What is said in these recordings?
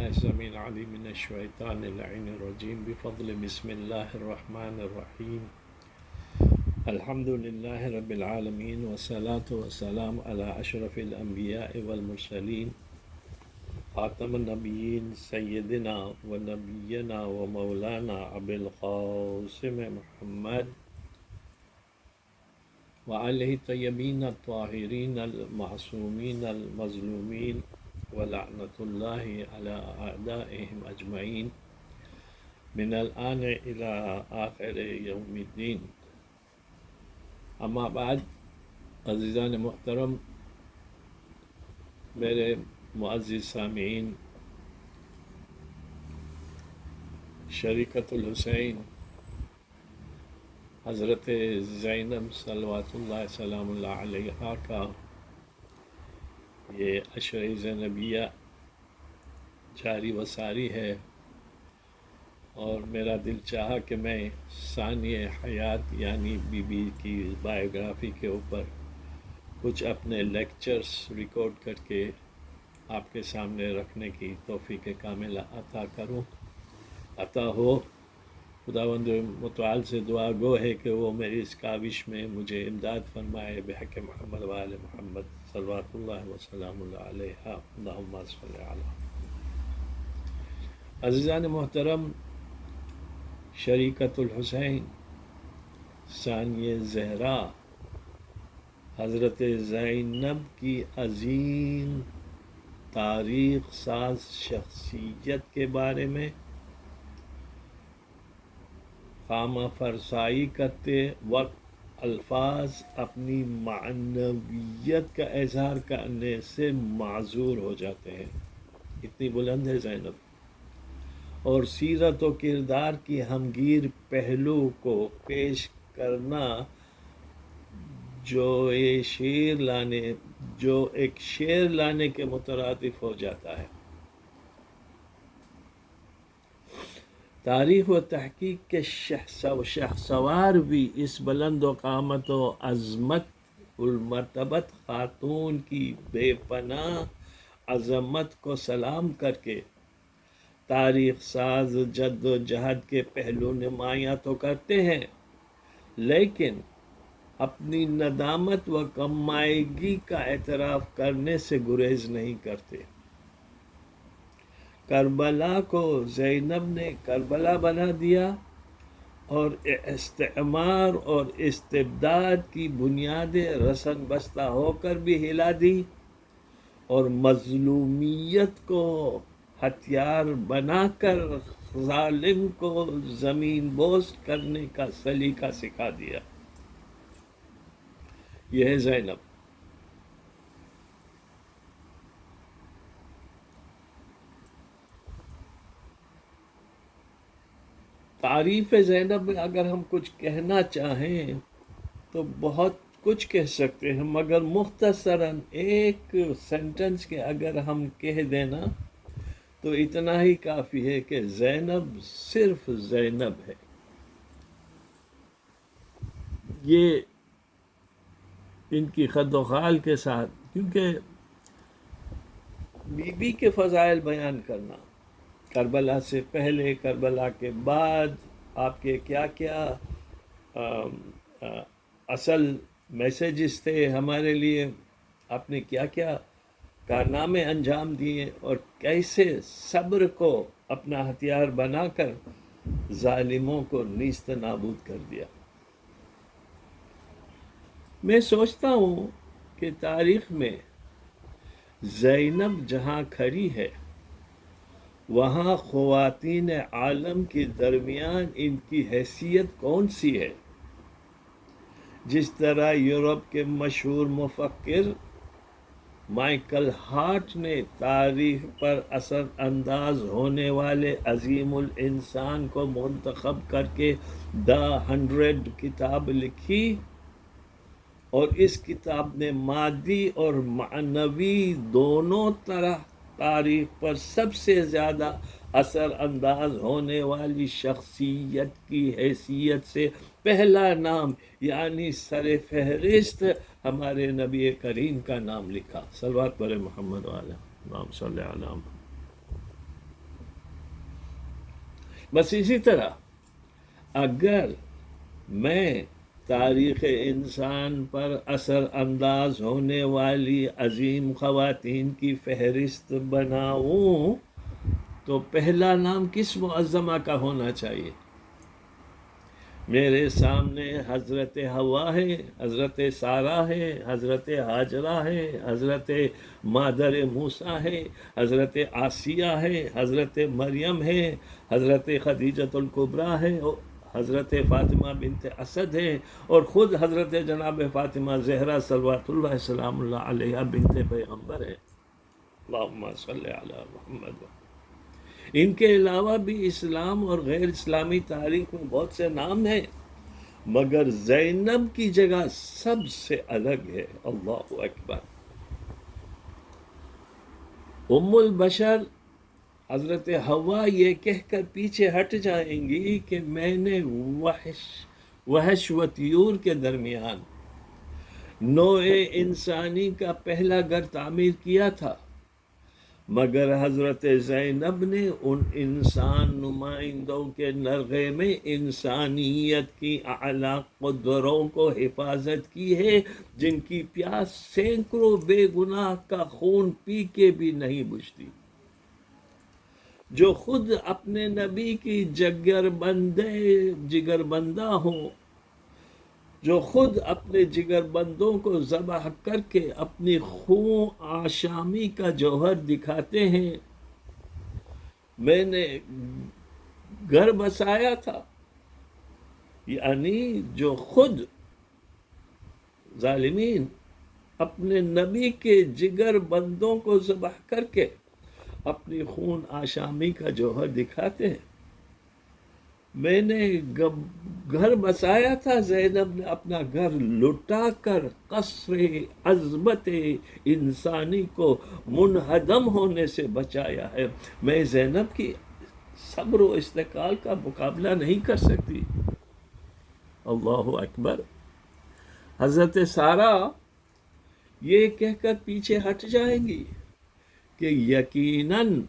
السميع العليم من الشيطان اللعين الرجيم بفضل بسم الله الرحمن الرحيم الحمد لله رب العالمين والصلاة والسلام على أشرف الأنبياء والمرسلين خاتم النبيين سيدنا ونبينا ومولانا أبي القاسم محمد وعليه الطيبين الطاهرين المعصومين المظلومين ولعنة الله على أعدائهم أجمعين من الآن إلى آخر يوم الدين. اما بعد، عزیزان محترم، میرے معزز سامعین، شریکۃ الحسین حضرت زینب صلوات اللہ سلام اللہ علیہا کا یہ عشرہ زینبیہ جاری و ساری ہے، اور میرا دل چاہا کہ میں ثانیہ حیات یعنی بی بی کی بایوگرافی کے اوپر کچھ اپنے لیکچرز ریکارڈ کر کے آپ کے سامنے رکھنے کی توفیق کاملہ عطا ہو۔ خداوند متعال سے دعا گو ہے کہ وہ میری اس کاوش میں مجھے امداد فرمائے بحق محمد و آل محمد صلوات اللہ وسلام اللہ علیہ اللہم صلی علیہ۔ عزیزان محترم، شریکۃ الحسین ثانیہ زہرا حضرت زینب کی عظیم تاریخ ساز شخصیت کے بارے میں خامہ فرسائی کرتے وقت الفاظ اپنی معنویت کا اظہار کرنے سے معذور ہو جاتے ہیں، اتنی بلند ہے زینب، اور سیرت و کردار کی ہمگیر پہلو کو پیش کرنا جو ایک شعر لانے کے مترادف ہو جاتا ہے۔ تاریخ و تحقیق کے شہسوار بھی اس بلند و قامت و عظمت المرتبت خاتون کی بے پناہ عظمت کو سلام کر کے تاریخ ساز جد و جہد کے پہلو نمایاں تو کرتے ہیں، لیکن اپنی ندامت و کمائیگی کا اعتراف کرنے سے گریز نہیں کرتے۔ کربلا کو زینب نے کربلا بنا دیا اور استعمار اور استبداد کی بنیادیں رسن بستہ ہو کر بھی ہلا دی، اور مظلومیت کو ہتھیار بنا کر ظالم کو زمین بوس کرنے کا سلیقہ سکھا دیا۔ یہ ہے زینب۔ تعریف زینب میں اگر ہم کچھ کہنا چاہیں تو بہت کچھ کہہ سکتے ہیں، مگر مختصراً ایک سینٹنس کے اگر ہم کہہ دینا تو اتنا ہی کافی ہے کہ زینب صرف زینب ہے۔ یہ ان کی خد و خال کے ساتھ، کیونکہ بی بی کے فضائل بیان کرنا، کربلا سے پہلے، کربلا کے بعد آپ کے کیا کیا اصل میسیجز تھے ہمارے لیے، آپ نے کیا کیا کارنامے انجام دیے، اور کیسے صبر کو اپنا ہتھیار بنا کر ظالموں کو نیست نابود کر دیا۔ میں سوچتا ہوں کہ تاریخ میں زینب جہاں کھڑی ہے وہاں خواتین عالم کے درمیان ان کی حیثیت کون سی ہے؟ جس طرح یورپ کے مشہور مفکر مائیکل ہارٹ نے تاریخ پر اثر انداز ہونے والے عظیم الانسان کو منتخب کر کے The 100 کتاب لکھی، اور اس کتاب نے مادی اور معنوی دونوں طرح تاریخ پر سب سے زیادہ اثر انداز ہونے والی شخصیت کی حیثیت سے پہلا نام یعنی سر فہرست ہمارے نبی کریم کا نام لکھا۔ صلوات بر محمد علیہ اللہم صلی علی محمد۔ بس اسی طرح اگر میں تاریخ انسان پر اثر انداز ہونے والی عظیم خواتین کی فہرست بناؤں تو پہلا نام کس معظمہ کا ہونا چاہیے؟ میرے سامنے حضرت حوا ہے، حضرت سارہ ہے، حضرت حاجرہ ہے، حضرت مادر موسیٰ ہے، حضرت آسیہ ہے، حضرت مریم ہے، حضرت خدیجۃ الکبریٰ ہے، حضرت فاطمہ بنت اسد ہے، اور خود حضرت جناب فاطمہ زہرا صلوات اللہ سلام اللہ علیہ بنت پیغمبر ہے۔ اللہم صلی علی محمد۔ ان کے علاوہ بھی اسلام اور غیر اسلامی تاریخ میں بہت سے نام ہیں، مگر زینب کی جگہ سب سے الگ ہے۔ اللہ اکبر۔ ام البشر حضرت حوا یہ کہہ کر پیچھے ہٹ جائیں گی کہ میں نے وحش و طیور کے درمیان نوع انسانی کا پہلا گھر تعمیر کیا تھا، مگر حضرت زینب نے ان انسان نمائندوں کے نرغے میں انسانیت کی اعلیٰ قدروں کو حفاظت کی ہے، جن کی پیاس سینکڑوں بے گناہ کا خون پی کے بھی نہیں بجھتی، جو خود اپنے نبی کی جگر بندہ ہوں، جو خود اپنے جگر بندوں کو ذبح کر کے اپنی خون آشامی کا جوہر دکھاتے ہیں۔ میں نے گھر بسایا تھا، یعنی جو خود ظالمین اپنے نبی کے جگر بندوں کو ذبح کر کے اپنی خون آشامی کا جوہر دکھاتے ہیں، میں نے گھر بسایا تھا، زینب نے اپنا گھر لٹا کر قصر عظمت انسانی کو منہدم ہونے سے بچایا ہے۔ میں زینب کی صبر و استقال کا مقابلہ نہیں کر سکتی۔ اللہ اکبر۔ حضرت سارہ یہ کہہ کر پیچھے ہٹ جائیں گی کہ یقیناً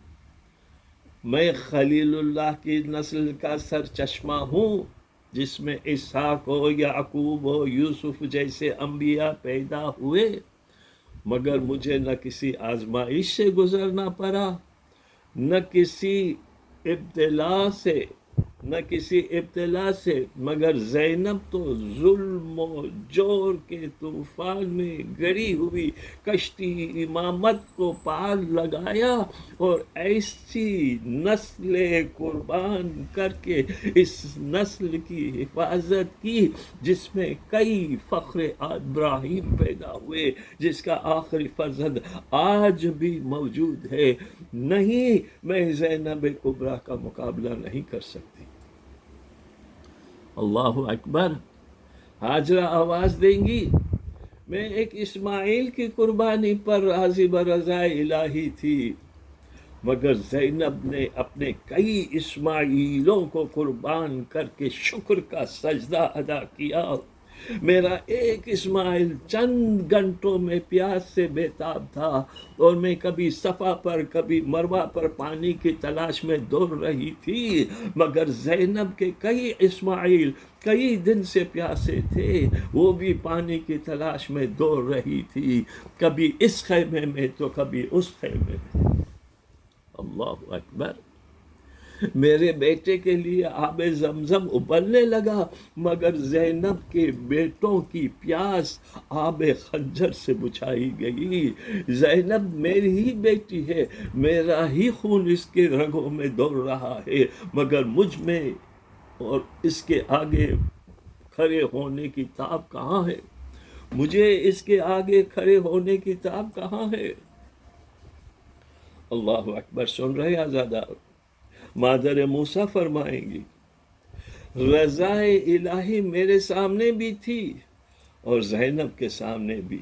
میں خلیل اللہ کی نسل کا سر چشمہ ہوں، جس میں اسحاق ہو، یعقوب ہو، یوسف جیسے انبیاء پیدا ہوئے، مگر مجھے نہ کسی آزمائش سے گزرنا پڑا، نہ کسی ابتلا سے، مگر زینب تو ظلم و جور کے طوفان میں گری ہوئی کشتی امامت کو پار لگایا، اور ایسی نسل قربان کر کے اس نسل کی حفاظت کی جس میں کئی فخر ابراہیم پیدا ہوئے، جس کا آخری فرزند آج بھی موجود ہے۔ نہیں، میں زینب کبریٰ کا مقابلہ نہیں کر سکتی۔ اللہ اکبر۔ حاجرہ آواز دیں گی، میں ایک اسماعیل کی قربانی پر راضی برضا الہی تھی، مگر زینب نے اپنے کئی اسماعیلوں کو قربان کر کے شکر کا سجدہ ادا کیا۔ میرا ایک اسماعیل چند گھنٹوں میں پیاس سے بےتاب تھا، اور میں کبھی صفا پر کبھی مروہ پر پانی کی تلاش میں دوڑ رہی تھی، مگر زینب کے کئی اسماعیل کئی دن سے پیاسے تھے، وہ بھی پانی کی تلاش میں دوڑ رہی تھی، کبھی اس خیمے میں تو کبھی اس خیمے میں۔ اللہ اکبر۔ میرے بیٹے کے لیے آب زمزم ابلنے لگا، مگر زینب کے بیٹوں کی پیاس آب خنجر سے بجھائی گئی۔ زینب میری ہی بیٹی ہے، میرا ہی خون اس کے رگوں میں دوڑ رہا ہے، مگر مجھ میں اور اس کے آگے کھڑے ہونے کی تاب کہاں ہے؟ مجھے اس کے آگے کھڑے ہونے کی تاب کہاں ہے؟ اللہ اکبر۔ سن رہے آزادہ؟ مادر موسیٰ فرمائیں گی، رضا الہی میرے سامنے بھی تھی اور زینب کے سامنے بھی۔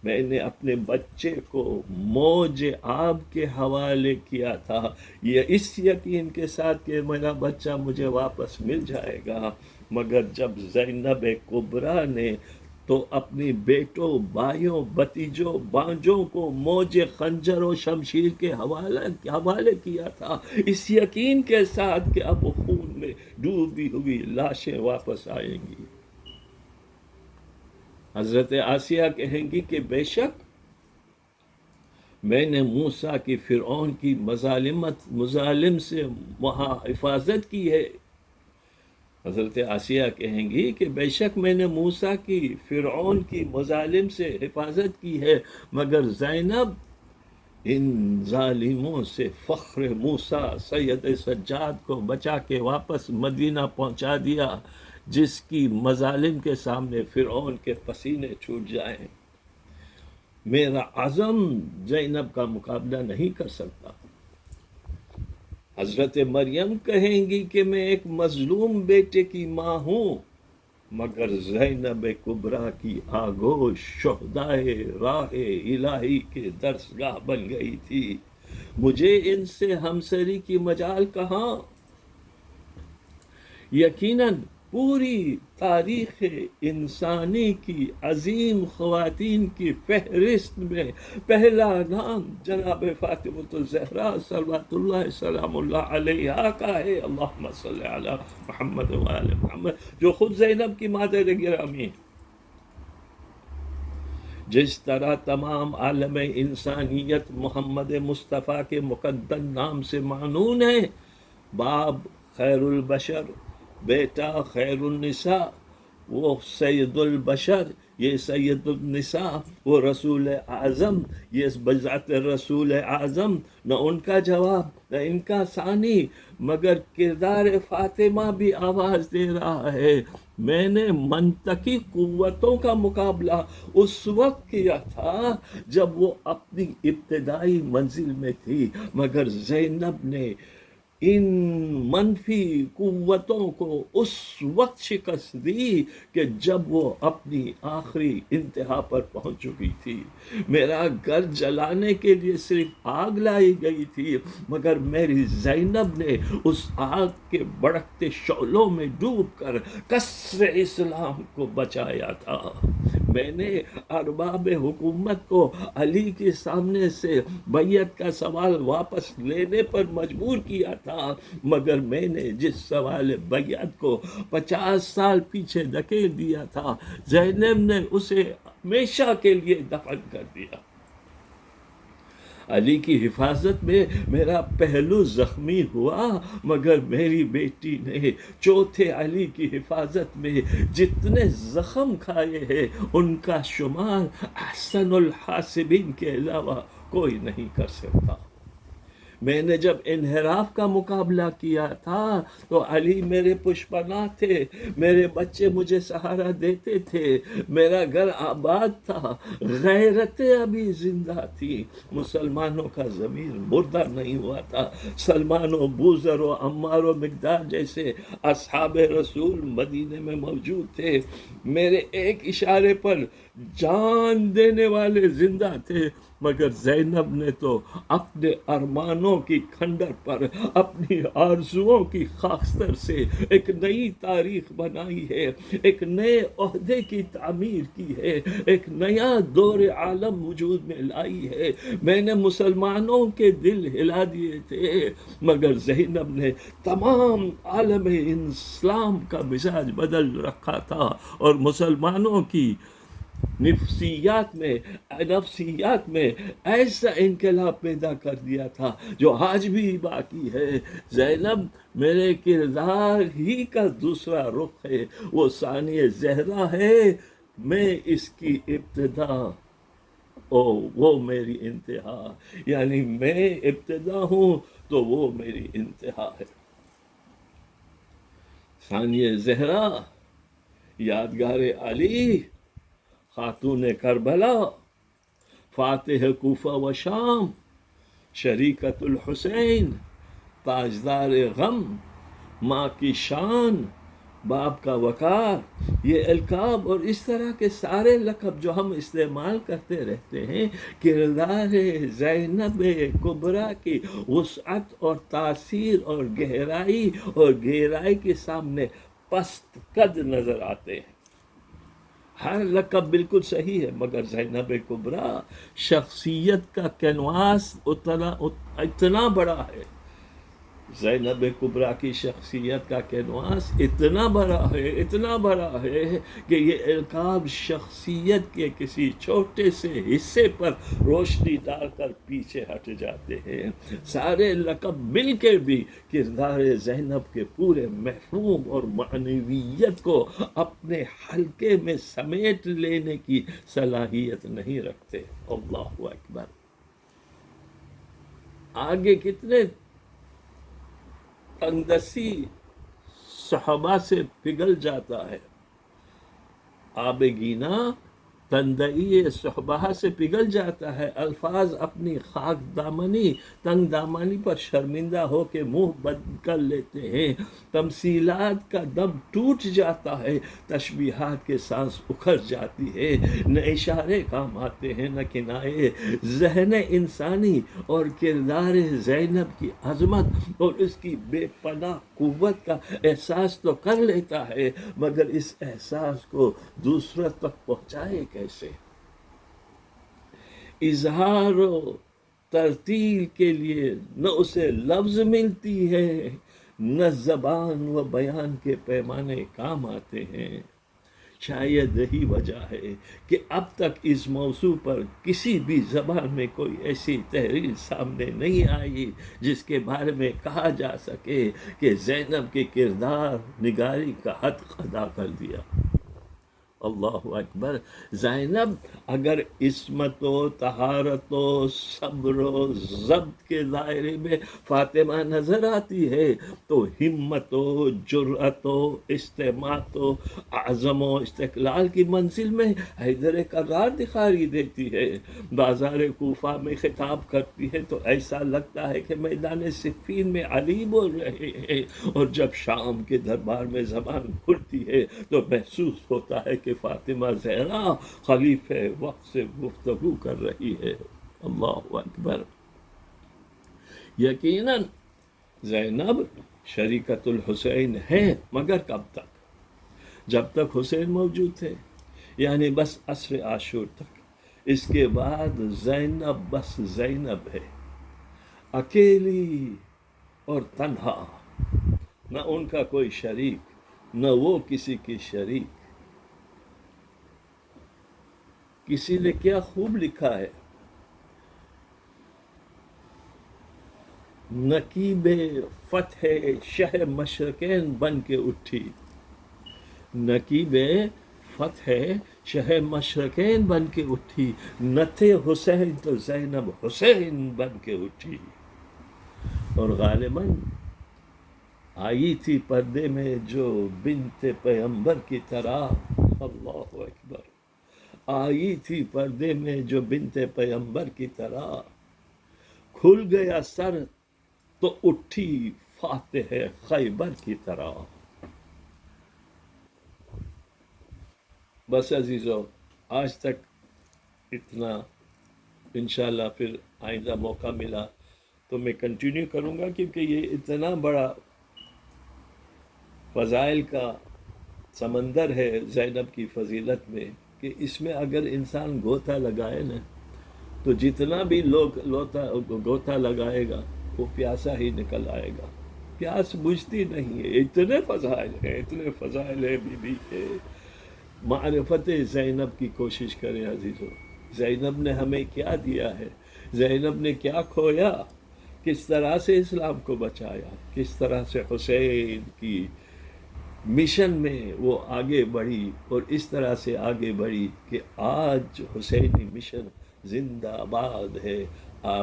میں نے اپنے بچے کو موج آب کے حوالے کیا تھا، یہ اس یقین کے ساتھ کہ میرا بچہ مجھے واپس مل جائے گا، مگر جب زینب کبریٰ نے تو اپنی بیٹوں، بھائیوں، بھتیجوں، بانجوں کو موج خنجر و شمشیر کے حوالے کیا تھا، اس یقین کے ساتھ کہ اب وہ خون میں ڈوبی ہوئی لاشیں واپس آئیں گی۔ حضرت آسیہ کہیں گی کہ بے شک میں نے موسیٰ کی فرعون کی مظالم سے وہاں حفاظت کی ہے۔ حضرت آسیہ کہیں گی کہ بے شک میں نے موسیٰ کی فرعون کی مظالم سے حفاظت کی ہے، مگر زینب ان ظالموں سے فخر موسیٰ سید سجاد کو بچا کے واپس مدینہ پہنچا دیا، جس کی مظالم کے سامنے فرعون کے پسینے چھوٹ جائیں۔ میرا عزم زینب کا مقابلہ نہیں کر سکتا۔ حضرت مریم کہیں گی کہ میں ایک مظلوم بیٹے کی ماں ہوں، مگر زینب کبریٰ کی آگوش شہدائے راہ الہی کے درسگاہ بن گئی تھی، مجھے ان سے ہمسری کی مجال کہاں؟ یقیناً پوری تاریخ انسانی کی عظیم خواتین کی فہرست میں پہلا نام جناب فاطمۃ الزہرا صلوات اللہ سلام اللہ علیہا کا ہے، اللہم صلی علی محمد وآل محمد، جو خود زینب کی مادر گرامی ہے۔ جس طرح تمام عالم انسانیت محمد مصطفیٰ کے مقدس نام سے معنون ہے، باب خیر البشر، بیٹا خیر النساء، وہ سید البشر، یہ سید النساء، وہ رسول اعظم، یہ بذات رسول اعظم، نہ ان کا جواب نہ ان کا ثانی، مگر کردار فاطمہ بھی آواز دے رہا ہے۔ میں نے منطقی قوتوں کا مقابلہ اس وقت کیا تھا جب وہ اپنی ابتدائی منزل میں تھی، مگر زینب نے ان منفی قوتوں کو اس وقت شکست دی کہ جب وہ اپنی آخری انتہا پر پہنچ چکی تھی۔ میرا گھر جلانے کے لیے صرف آگ لائی گئی تھی، مگر میری زینب نے اس آگ کے بڑکتے شعلوں میں ڈوب کر قصر اسلام کو بچایا تھا۔ میں نے ارباب حکومت کو علی کے سامنے سے بیعت کا سوال واپس لینے پر مجبور کیا تھا، مگر میں نے جس سوال بیعت کو 50 سال پیچھے دھکیل دیا تھا، زینب نے اسے ہمیشہ کے لیے دفن کر دیا۔ علی کی حفاظت میں میرا پہلو زخمی ہوا، مگر میری بیٹی نے چوتھے علی کی حفاظت میں جتنے زخم کھائے ہیں ان کا شمار احسن الحاسبین کے علاوہ کوئی نہیں کر سکتا۔ میں نے جب انحراف کا مقابلہ کیا تھا تو علی میرے پشپناہ تھے، میرے بچے مجھے سہارا دیتے تھے، میرا گھر آباد تھا، غیرتیں ابھی زندہ تھی، مسلمانوں کا ضمیر مردہ نہیں ہوا تھا۔ سلمان و بوذر و عمار و مقدار جیسے اصحاب رسول مدینے میں موجود تھے، میرے ایک اشارے پر جان دینے والے زندہ تھے، مگر زینب نے تو اپنے ارمانوں کی کھنڈر پر اپنی آرزوؤں کی خاکستر سے ایک نئی تاریخ بنائی ہے، ایک نئے عہدے کی تعمیر کی ہے، ایک نیا دور عالم وجود میں لائی ہے۔ میں نے مسلمانوں کے دل ہلا دیے تھے، مگر زینب نے تمام عالم اسلام کا مزاج بدل رکھا تھا اور مسلمانوں کی نفسیات میں ایسا انقلاب پیدا کر دیا تھا جو آج بھی باقی ہے۔ زینب میرے کردار ہی کا دوسرا رخ ہے، وہ ثانی زہرا ہے، میں اس کی ابتدا، وہ میری انتہا، یعنی میں ابتدا ہوں تو وہ میری انتہا ہے۔ ثانی زہرا، یادگار علی، خاتون کربلا، فاتح کوفہ و شام، شریکت الحسین، تاجدار غم، ماں کی شان، باپ کا وقار، یہ القاب اور اس طرح کے سارے لقب جو ہم استعمال کرتے رہتے ہیں، کردار زینب کبریٰ کی وسعت اور تاثیر اور گہرائی کے سامنے پست قد نظر آتے ہیں۔ ہر لقب بالکل صحیح ہے، مگر زینب کبریٰ شخصیت کا کینواس اتنا بڑا ہے، زینب کبریٰ کی شخصیت کا کینواس اتنا بڑا ہے کہ یہ القاب شخصیت کے کسی چھوٹے سے حصے پر روشنی ڈال کر پیچھے ہٹ جاتے ہیں۔ سارے لقب مل کے بھی کردار زینب کے پورے مفہوم اور معنویت کو اپنے حلقے میں سمیٹ لینے کی صلاحیت نہیں رکھتے۔ اللہ اکبر۔ آگے کتنے تنگدستی صحابہ سے پگھل جاتا ہے، آب گینا تندئی صحبہ سے پگھل جاتا ہے، الفاظ اپنی خاک دامنی تنگ دامنی پر شرمندہ ہو کے منہ بند کر لیتے ہیں، تمثیلات کا دم ٹوٹ جاتا ہے، تشبیہات کے سانس اکھڑ جاتی ہے، نہ اشارے کام آتے ہیں نہ کنائے۔ ذہن انسانی اور کردار زینب کی عظمت اور اس کی بے پناہ قوت کا احساس تو کر لیتا ہے، مگر اس احساس کو دوسروں تک پہنچائے کیسے؟ اظہار و ترتیل کے لیے نہ اسے لفظ ملتی ہے، نہ زبان و بیان کے پیمانے کام آتے ہیں۔ شاید یہی وجہ ہے کہ اب تک اس موضوع پر کسی بھی زبان میں کوئی ایسی تحریر سامنے نہیں آئی جس کے بارے میں کہا جا سکے کہ زینب کے کردار نگاری کا حد ادا کر دیا۔ اللہ اکبر۔ زینب اگر عصمت و طہارت و صبر و ضبط کے دائرے میں فاطمہ نظر آتی ہے تو ہمت و جرأت و استمات و عزم و استقلال کی منزل میں حیدر کرار دکھائی دیتی ہے۔ بازار کوفہ میں خطاب کرتی ہے تو ایسا لگتا ہے کہ میدان صفین میں علی بول رہے ہیں، اور جب شام کے دربار میں زبان کھلتی ہے تو محسوس ہوتا ہے کہ فاطمہ زہرا خلیفہ وقت سے گفتگو کر رہی ہے۔ اللہ اکبر۔ یقیناً زینب شریکت الحسین ہے، مگر کب تک؟ جب تک حسین موجود تھے، یعنی بس عصر عاشور تک۔ اس کے بعد زینب بس زینب ہے، اکیلی اور تنہا، نہ ان کا کوئی شریک، نہ وہ کسی کی شریک۔ کسی نے کیا خوب لکھا ہے، نقیب فتح شہ مشرقین بن کے اٹھی، نقیب فتح شہ مشرقین بن کے اٹھی، نہ تھے حسین تو زینب حسین بن کے اٹھی، اور غالباً آئی تھی پردے میں جو بنت پیغمبر کی طرح۔ اللہ اکبر۔ آئی تھی پردے میں جو بنت پیغمبر کی طرح، کھل گیا سر تو اٹھی فاتح خیبر کی طرح۔ بس عزیزو، آج تک اتنا، انشاءاللہ پھر آئندہ موقع ملا تو میں کنٹینیو کروں گا، کیونکہ یہ اتنا بڑا فضائل کا سمندر ہے زینب کی فضیلت میں کہ اس میں اگر انسان گوتا لگائے نا تو جتنا بھی لوگ گوتا لگائے گا وہ پیاسا ہی نکل آئے گا، پیاس بجھتی نہیں ہے۔ اتنے فضائل ہیں بی بی کے۔ معرفت زینب کی کوشش کریں عزیزو۔ زینب نے ہمیں کیا دیا ہے، زینب نے کیا کھویا، کس طرح سے اسلام کو بچایا، کس طرح سے حسین کی مشن میں وہ آگے بڑھی، اور اس طرح سے آگے بڑھی کہ آج حسینی مشن زندہ باد ہے،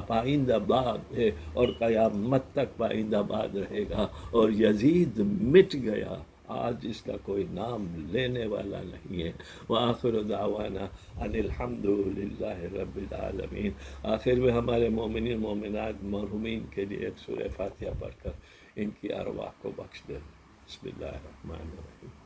پائندہ باد ہے، اور قیامت تک پائندہ باد رہے گا، اور یزید مٹ گیا، آج اس کا کوئی نام لینے والا نہیں ہے۔ وآخر دعوانا ان الحمد للہ رب العالمین۔ آخر میں ہمارے مومنین مومنات مرحومین کے لیے ایک سورہ فاتحہ پڑھ کر ان کی ارواح کو بخش دے۔ بسم اللہ الرحمن الرحیم۔